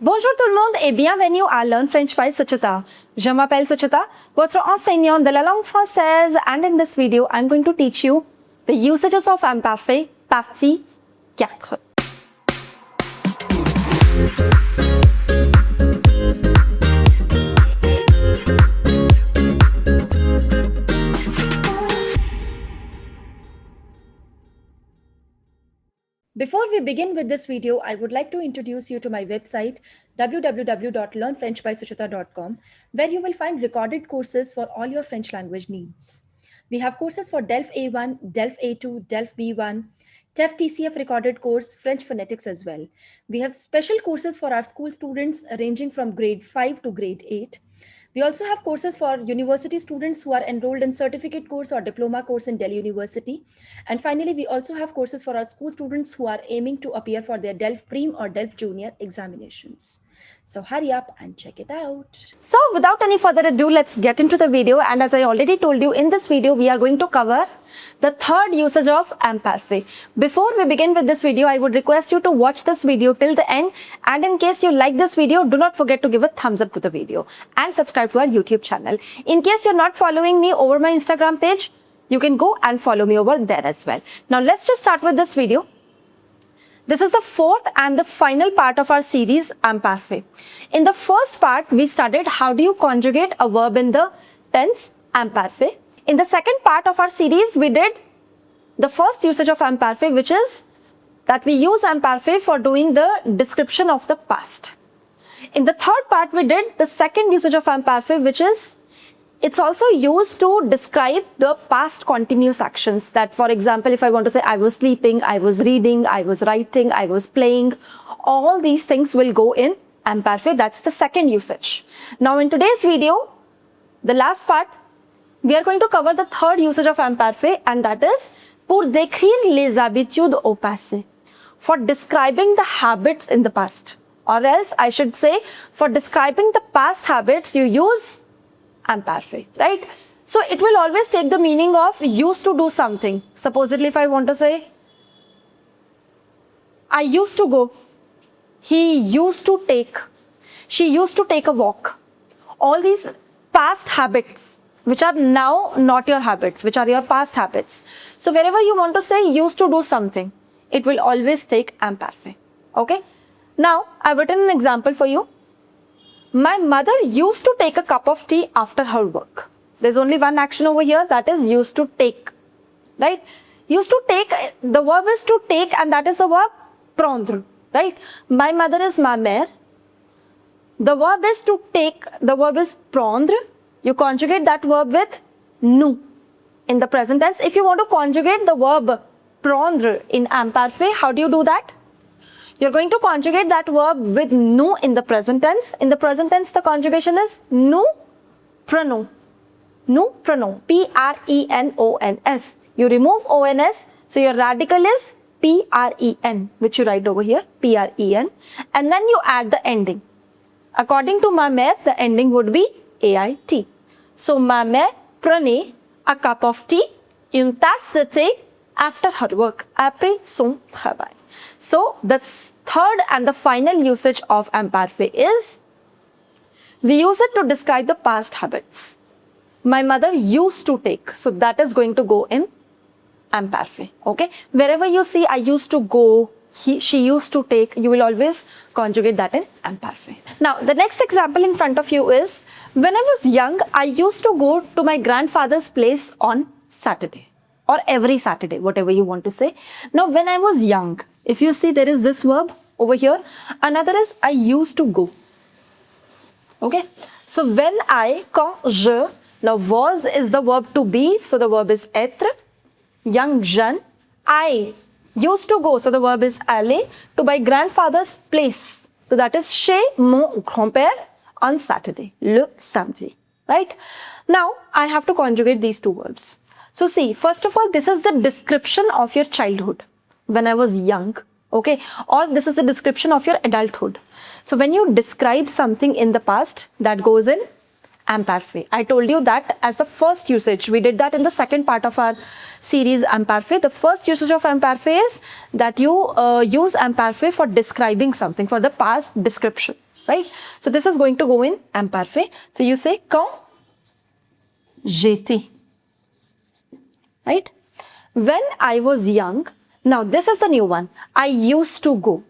Bonjour tout le monde et bienvenue à Learn French by Suchita. Je m'appelle Suchita, votre enseignante de la langue française, and in this video, I'm going to teach you the usages of imperfect, partie 4. Before we begin with this video, I would like to introduce you to my website www.learnfrenchbysuchita.com, where you will find recorded courses for all your French language needs. We have courses for DELF A1, DELF A2, DELF B1, TEF TCF recorded course, French phonetics as well. We have special courses for our school students ranging from grade 5 to grade 8. We also have courses for university students who are enrolled in certificate course or diploma course in Delhi University. And finally, we also have courses for our school students who are aiming to appear for their DELF Prem or DELF Junior examinations. So hurry up and check it out. So without any further ado, let's get into the video. And as I already told you, in this video, we are going to cover the third usage of imperfect. Before we begin with this video, I would request you to watch this video till the end. And in case you like this video, do not forget to give a thumbs up to the video and subscribe to our YouTube channel. In case you're not following me over my Instagram page, you can go and follow me over there as well. Now let's just start with this video. This is the fourth and the final part of our series, Imparfait. In the first part, we studied how do you conjugate a verb in the tense, Imparfait. In the second part of our series, we did the first usage of Imparfait, which is that we use Imparfait for doing the description of the past. In the third part, we did the second usage of Imparfait, which is it's also used to describe the past continuous actions. That, for example, if I want to say I was sleeping, I was reading, I was writing, I was playing, all these things will go in imperfect. That's the second usage. Now, in today's video, the last part, we are going to cover the third usage of imperfect, and that is pour décrire les habitudes au passé, for describing the habits in the past. Or else, I should say, for describing the past habits, you use imperfect, right? So it will always take the meaning of used to do something. Supposedly, if I want to say, I used to go, he used to take, she used to take a walk. All these past habits, which are now not your habits, which are your past habits. So wherever you want to say used to do something, it will always take imperfect. Okay? Now, I've written an example for you. My mother used to take a cup of tea after her work. There's only one action over here, that is used to take, right? Used to take, the verb is to take, and that is the verb prendre, right? My mother is ma mère. The verb is to take, the verb is prendre. You conjugate that verb with nous in the present tense. If you want to conjugate the verb prendre in imperfect, how do you do that? You're going to conjugate that verb with nous in the present tense. In the present tense, the conjugation is nous prenons. Nous prenons. P-R-E-N-O-N-S. You remove O-N-S, so your radical is P-R-E-N, which you write over here, P-R-E-N. And then you add the ending. According to ma mère, the ending would be A-I-T. So, ma mère prenait a cup of tea, une tasse de thé, after her work, après son travail. So, the third and the final usage of imperfect is, we use it to describe the past habits. My mother used to take, so that is going to go in imperfect, okay? Wherever you see I used to go, she used to take, you will always conjugate that in imperfect. Now, the next example in front of you is, when I was young, I used to go to my grandfather's place on Saturday. Or every Saturday, whatever you want to say. Now, when I was young, if you see there is this verb over here, another is I used to go. Okay. So, when I, quand je, now was is the verb to be, so the verb is être. Young, jeune. I used to go, so the verb is aller, to my grandfather's place. So, that is chez mon grand-père on Saturday, le samedi. Right. Now, I have to conjugate these two verbs. So see, first of all, this is the description of your childhood, when I was young, okay? Or this is the description of your adulthood. So when you describe something in the past, that goes in imperfect. I told you that as the first usage. We did that in the second part of our series, Imparfait. The first usage of imperfect is that you use imperfect for describing something, for the past description. right? So this is going to go in imparfait. So you say quand j'étais, right? When I was young. Now this is the new one. I used to go.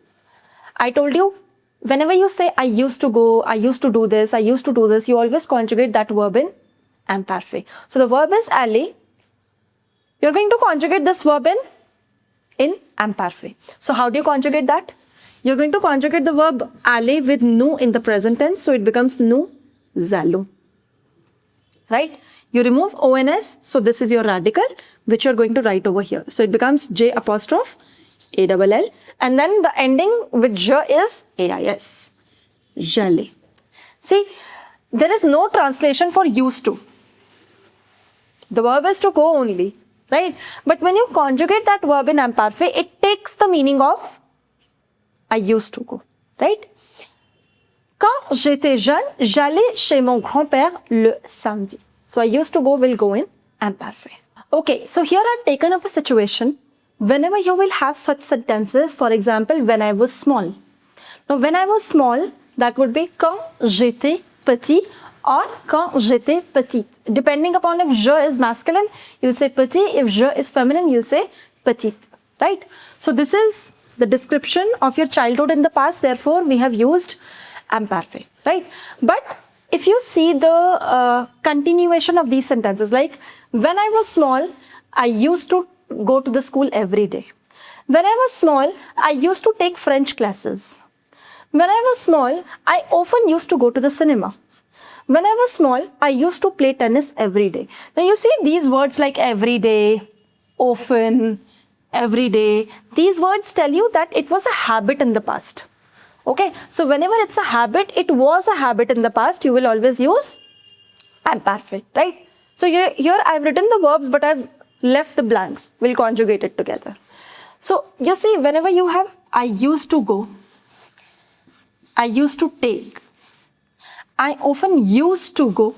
I told you, whenever you say I used to go, I used to do this, I used to do this, you always conjugate that verb in imparfait. So the verb is aller. You're going to conjugate this verb in imparfait. So how do you conjugate that? You're going to conjugate the verb aller with nous in the present tense. So it becomes nous allons. Right? You remove ONS. So this is your radical, which you're going to write over here. So it becomes J apostrophe ALL. And then the ending with je is AIS. J'allais. See, there is no translation for used to. The verb is to go only, right? But when you conjugate that verb in imparfait, it takes the meaning of I used to go, right? Quand j'étais jeune, j'allais chez mon grand-père le samedi. So I used to go will go in imparfait. Okay, so here I've taken up a situation. Whenever you will have such sentences, for example, when I was small. Now, when I was small, that would be quand j'étais petit or quand j'étais petite. Depending upon if je is masculine, you'll say petit. If je is feminine, you'll say petite, right? So this is the description of your childhood in the past. Therefore, we have used imperfect, right? But if you see the continuation of these sentences, like when I was small, I used to go to the school every day. When I was small, I used to take French classes. When I was small, I often used to go to the cinema. When I was small, I used to play tennis every day. Now you see these words like every day, often, every day. These words tell you that it was a habit in the past. Okay, so whenever it's a habit, it was a habit in the past, you will always use imperfect, right? So here I've written the verbs, but I've left the blanks. We'll conjugate it together. So you see, whenever you have I used to go, I used to take, I often used to go,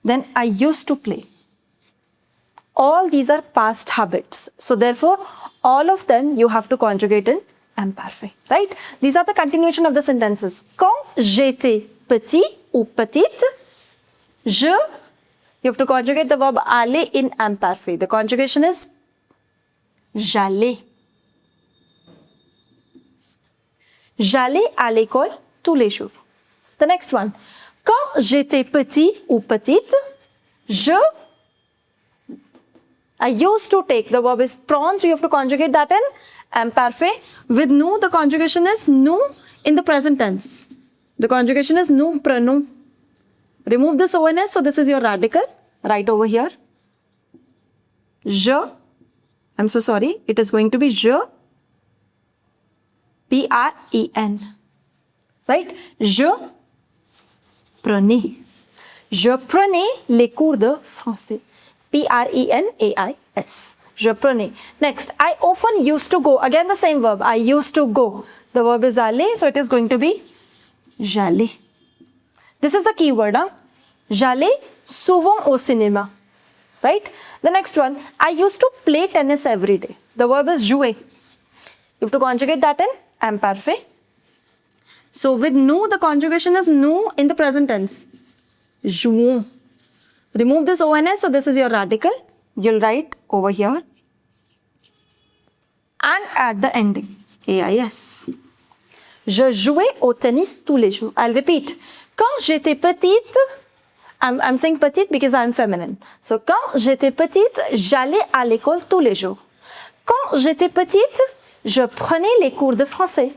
then I used to play. All these are past habits. So therefore, all of them you have to conjugate in imperfect, right? These are the continuation of the sentences. Quand j'étais petit ou petite, you have to conjugate the verb aller in imperfect. The conjugation is j'allais. J'allais à l'école tous les jours. The next one. Quand j'étais petit ou petite, I used to take. The verb is prone, so you have to conjugate that in imperfect. With nous, the conjugation is nous in the present tense. The conjugation is nous prenons. Remove this ONS, so this is your radical. Right over here. I'm so sorry. It is going to be je. P-R-E-N. Right? Je prenais. Je prenais les cours de français. P-R-E-N-A-I-S. Je prenais. Next, I often used to go. Again, the same verb. I used to go. The verb is aller, so it is going to be j'allais. This is the key word. J'allais souvent au cinéma. Right? The next one. I used to play tennis every day. The verb is jouer. You have to conjugate that in imperfect. So with nous, the conjugation is nous in the present tense. Jouons. Remove this ONS, so this is your radical. You'll write over here. And at the ending, AIS. Je jouais au tennis tous les jours. I'll repeat. Quand j'étais petite, I'm saying petite because I'm feminine. So quand j'étais petite, j'allais à l'école tous les jours. Quand j'étais petite, je prenais les cours de français.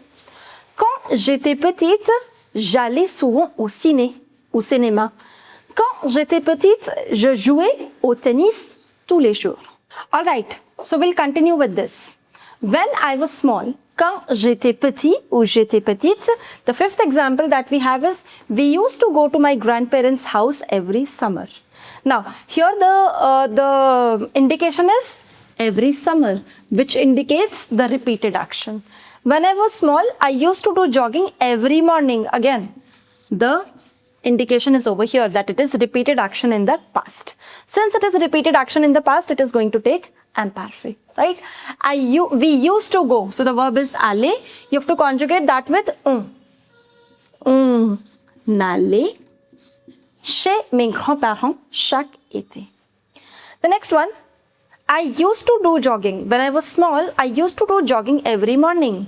Quand j'étais petite, j'allais souvent au cinéma. Quand j'étais petite, je jouais au tennis tous les jours. Alright, so we'll continue with this. When I was small, quand j'étais petit ou j'étais petite, the fifth example that we have is, we used to go to my grandparents' house every summer. Now, here the indication is every summer, which indicates the repeated action. When I was small, I used to do jogging every morning. Again, the indication is over here that it is repeated action in the past. Since it is repeated action in the past, it is going to take imperfect, right? We used to go. So the verb is aller. You have to conjugate that with on. On allait chez mes grands-parents chaque été. The next one, I used to do jogging. When I was small, I used to do jogging every morning.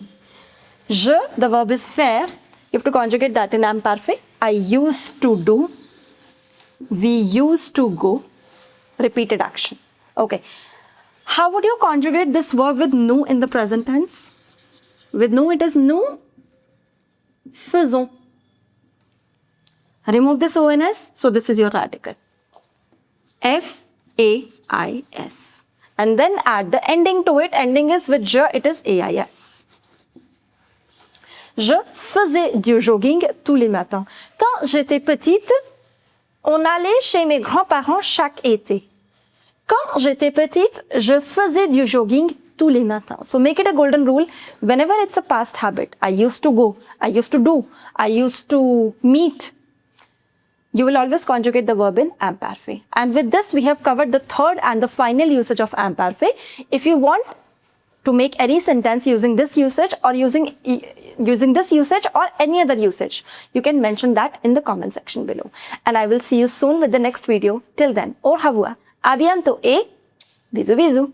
Je, the verb is faire. You have to conjugate that in imperfect. I used to do. We used to go. Repeated action. Okay. How would you conjugate this verb with nous in the present tense? With nous, it is nous faisons. Remove this ONS. So this is your article. F-A-I-S. And then add the ending to it. Ending is with je, it is A-I-S. Je faisais du jogging tous les matins. Quand j'étais petite, on allait chez mes grands-parents chaque été. Quand j'étais petite, je faisais du jogging tous les matins. So make it a golden rule. Whenever it's a past habit, I used to go, I used to do, I used to meet, you will always conjugate the verb in imperfect. And with this, we have covered the third and the final usage of imperfect. If you want to make any sentence using this usage or using this usage or any other usage, you can mention that in the comment section below. And I will see you soon with the next video. Till then, au revoir. À bientôt et bisous bisous.